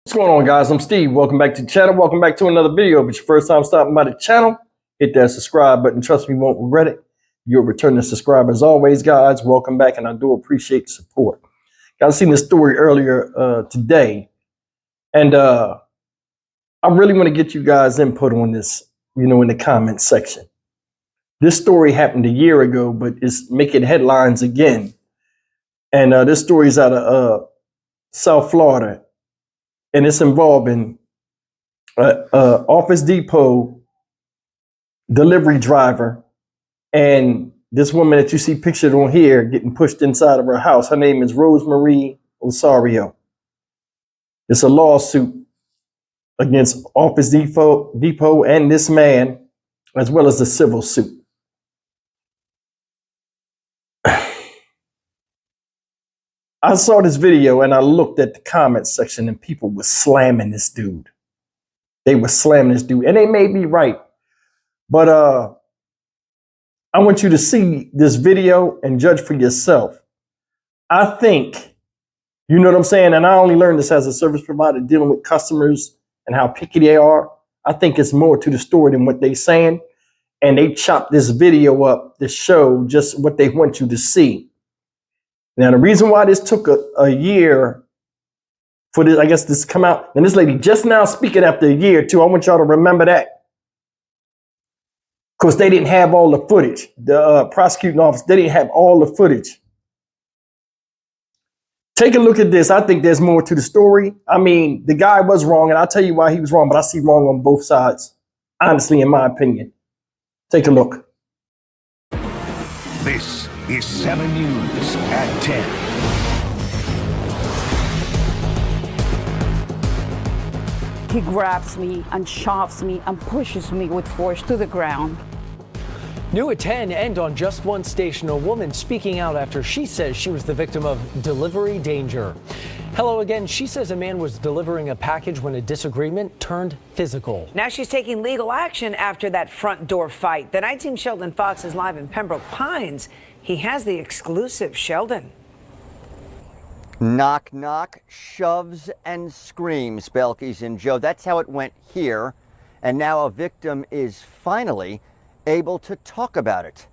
What's going on, guys? I'm Steve. Welcome back to the channel. Welcome back to another video. If it's your first time stopping by the channel, hit that subscribe button. Trust me, you won't regret it. You'll return to subscribe as always, guys. Welcome back, and I do appreciate the support. Guys, seen this story earlier today, and I really want to get you guys' input on this, in the comments section. This story happened a year ago, but it's making headlines again. And this story is out of South Florida. And it's involving Office Depot delivery driver and this woman that you see pictured on here getting pushed inside of her house. Her name is Rosemary Osorio. It's a lawsuit against Office Depot and this man, as well as a civil suit. I saw this video and I looked at the comments section and people were slamming this dude. They were slamming this dude, and they may be right. But I want you to see this video and judge for yourself. I think, you know what I'm saying? And I only learned this as a service provider dealing with customers and how picky they are. I think it's more to the story than what they're saying. And they chopped this video up to show just what they want you to see. Now, the reason why this took a year for this, I guess, this come out, and this lady just now speaking after a year too, I want y'all to remember that. Of course, they didn't have all the footage. The prosecuting office, they didn't have all the footage. Take a look at this. I think there's more to the story. I mean, the guy was wrong, and I'll tell you why he was wrong, but I see wrong on both sides, honestly, in my opinion. Take a look. This is 7 News at 10. He grabs me and shoves me and pushes me with force to the ground. New at 10, and on just one station, a woman speaking out after she says she was the victim of delivery danger. Hello again. She says a man was delivering a package when a disagreement turned physical. Now she's taking legal action after that front door fight. The night team Sheldon Fox is live in Pembroke Pines. He has the exclusive. Sheldon. Knock, knock, shoves and screams, Belkis and Joe. That's how it went here. And now a victim is finally able to talk about it.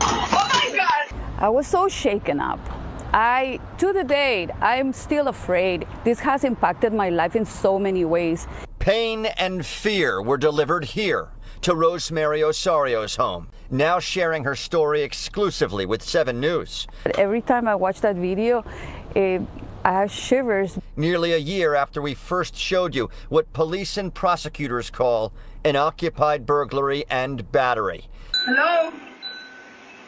Oh my God! I was so shaken up. To the date, I'm still afraid. This has impacted my life in so many ways. Pain and fear were delivered here to Rosemary Osorio's home, now sharing her story exclusively with 7 News. Every time I watch that video, I have shivers. Nearly a year after we first showed you what police and prosecutors call an occupied burglary and battery. Hello?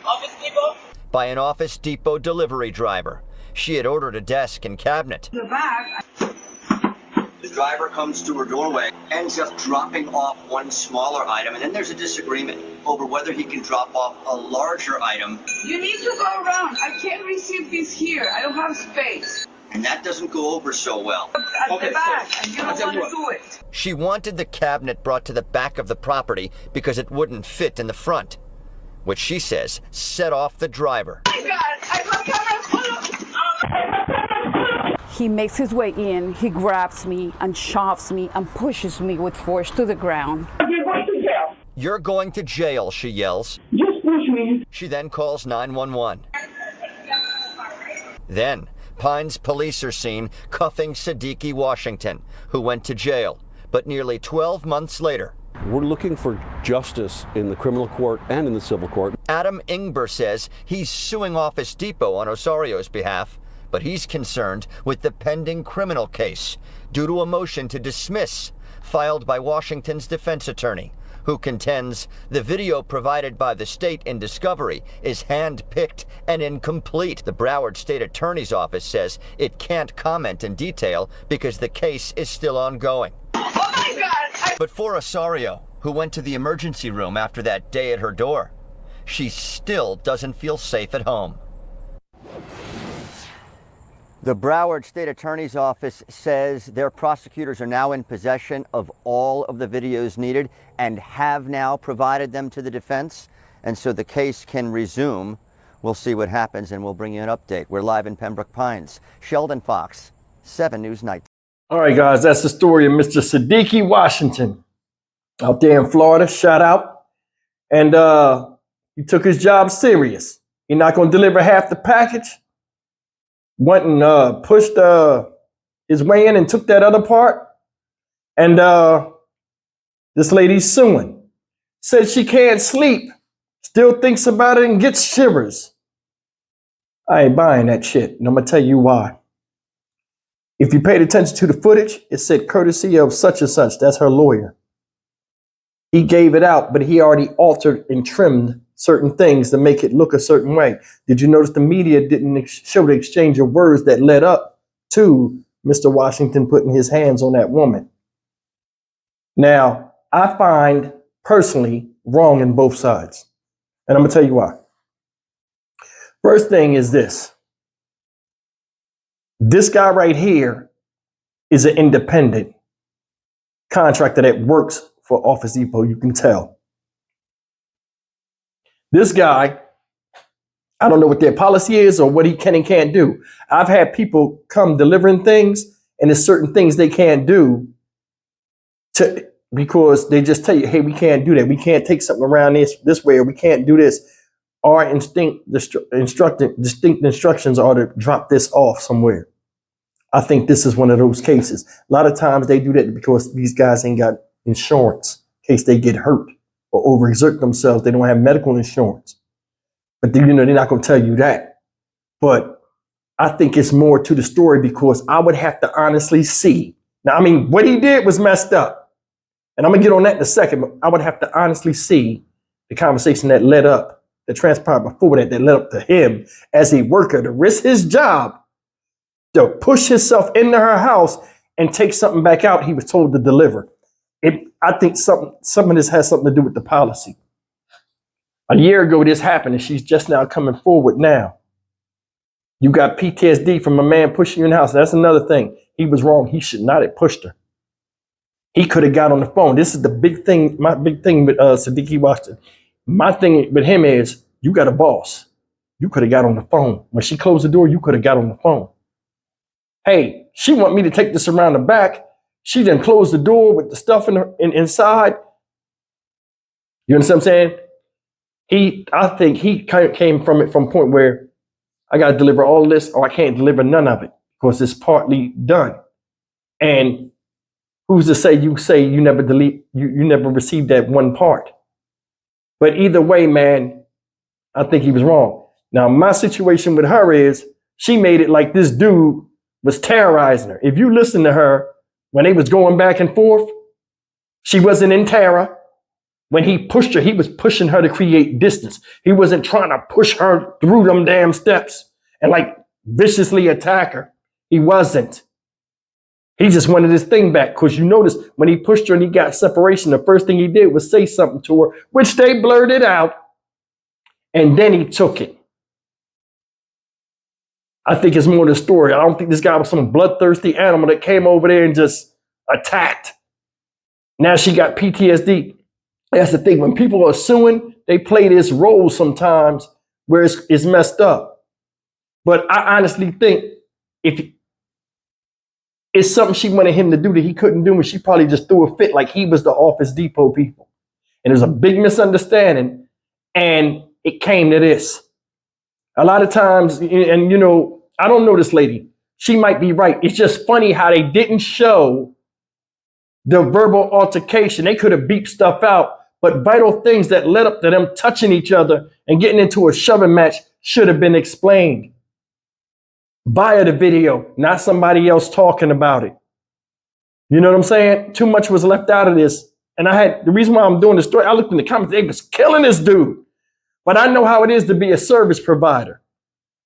Office Depot? By an Office Depot delivery driver. She had ordered a desk and cabinet. The bag. The driver comes to her doorway, ends up dropping off one smaller item, and then there's a disagreement over whether he can drop off a larger item. You need to go around. I can't receive this here. I don't have space. And that doesn't go over so well. At the back, and you don't want to do it. She wanted the cabinet brought to the back of the property because it wouldn't fit in the front, which she says set off the driver. Oh my God, I have cameras. He makes his way in, he grabs me and shoves me and pushes me with force to the ground. You're going to jail. You're going to jail, she yells. Just push me. She then calls 911. Then, Pines police are seen cuffing Siddiqui Washington, who went to jail. But nearly 12 months later, we're looking for justice in the criminal court and in the civil court. Adam Ingber says he's suing Office Depot on Osorio's behalf, but he's concerned with the pending criminal case due to a motion to dismiss filed by Washington's defense attorney, who contends the video provided by the state in discovery is hand-picked and incomplete. The Broward State Attorney's Office says it can't comment in detail because the case is still ongoing. Oh my God! But for Osorio, who went to the emergency room after that day at her door, she still doesn't feel safe at home. The Broward State Attorney's Office says their prosecutors are now in possession of all of the videos needed and have now provided them to the defense, and so the case can resume We'll see what happens and we'll bring you an update. We're live in Pembroke Pines. Sheldon Fox, 7 News Night. All right, guys, that's the story of Mr. Siddiqui Washington out there in Florida. Shout out. And he took his job serious. He's not going to deliver half the package. Went and pushed his way in and took that other part. And this lady's suing. Said she can't sleep. Still thinks about it and gets shivers. I ain't buying that shit. And I'm going to tell you why. If you paid attention to the footage, it said courtesy of such and such. That's her lawyer. He gave it out, but he already altered and trimmed certain things to make it look a certain way. Did you notice the media didn't show the exchange of words that led up to Mr. Washington putting his hands on that woman? Now, I find personally wrong in both sides. And I'm going to tell you why. First thing is this. This guy right here is an independent contractor that works for Office Depot. You can tell. This guy, I don't know what their policy is or what he can and can't do. I've had people come delivering things, and there's certain things they can't do because they just tell you, hey, we can't do that. We can't take something around this way, or we can't do this. Our distinct instructions are to drop this off somewhere. I think this is one of those cases. A lot of times they do that because these guys ain't got insurance in case they get hurt or overexert themselves. They don't have medical insurance. But they're not going to tell you that. But I think it's more to the story because I would have to honestly see. Now, I mean, what he did was messed up. And I'm going to get on that in a second. But I would have to honestly see the conversation that led up, that transpired before that led up to him as a worker to risk his job, to push himself into her house and take something back out he was told to deliver. I think some of this has something to do with the policy. A year ago, this happened, and she's just now coming forward now. You got PTSD from a man pushing you in the house. That's another thing. He was wrong. He should not have pushed her. He could have got on the phone. This is the big thing. My big thing with Siddiqui Washington. My thing with him is you got a boss. You could have got on the phone. When she closed the door, you could have got on the phone. Hey, she want me to take this around the back. She done closed the door with the stuff inside. You understand what I'm saying? I think he came from a point where I got to deliver all this or I can't deliver none of it because it's partly done. And who's to say you never never received that one part? But either way, man, I think he was wrong. Now, my situation with her is she made it like this dude was terrorizing her. If you listen to her, when they was going back and forth, she wasn't in terror. When he pushed her, he was pushing her to create distance. He wasn't trying to push her through them damn steps and like viciously attack her. He wasn't. He just wanted his thing back because you notice when he pushed her and he got separation, the first thing he did was say something to her, which they blurted out, and then he took it. I think it's more the story. I don't think this guy was some bloodthirsty animal that came over there and just attacked. Now she got PTSD. That's the thing. When people are suing, they play this role sometimes where it's messed up. But I honestly think if it's something she wanted him to do that he couldn't do, and she probably just threw a fit like he was the Office Depot people. And it was a big misunderstanding, and it came to this. A lot of times, and I don't know this lady. She might be right. It's just funny how they didn't show the verbal altercation. They could have beeped stuff out, but vital things that led up to them touching each other and getting into a shoving match should have been explained via the video, not somebody else talking about it. You know what I'm saying? Too much was left out of this. And the reason why I'm doing this story, I looked in the comments, they was killing this dude. But I know how it is to be a service provider.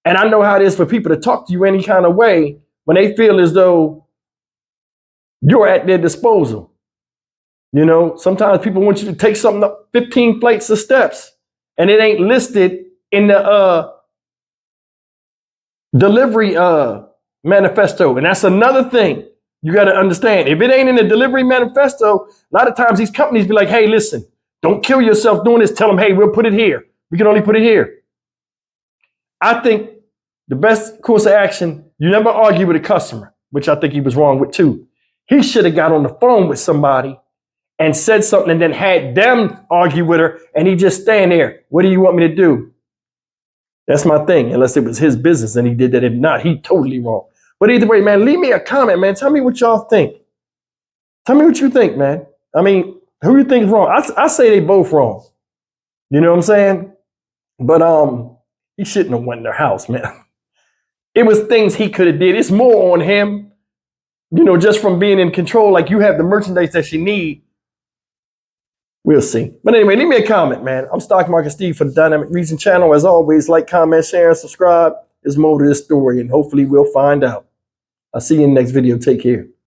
And I know how it is for people to talk to you any kind of way when they feel as though you're at their disposal. Sometimes people want you to take something up 15 flights of steps and it ain't listed in the delivery manifesto. And that's another thing you got to understand. If it ain't in the delivery manifesto, a lot of times these companies be like, hey, listen, don't kill yourself doing this. Tell them, hey, we'll put it here. We can only put it here. I think the best course of action, you never argue with a customer, which I think he was wrong with too. He should have got on the phone with somebody and said something and then had them argue with her, and he just stand there. What do you want me to do? That's my thing, unless it was his business and he did that. If not, he totally wrong. But either way, man, leave me a comment, man. Tell me what y'all think. Tell me what you think, man. I mean, who you think is wrong? I say they both wrong. You know what I'm saying? But he shouldn't have went in their house, man. It was things he could have did. It's more on him, you know, just from being in control. Like, you have the merchandise that you need. We'll see. But anyway, leave me a comment, man. I'm Stock Market Steve for the Dynamic Region channel. As always, like, comment, share, and subscribe. There's more to this story, and hopefully we'll find out. I'll see you in the next video. Take care.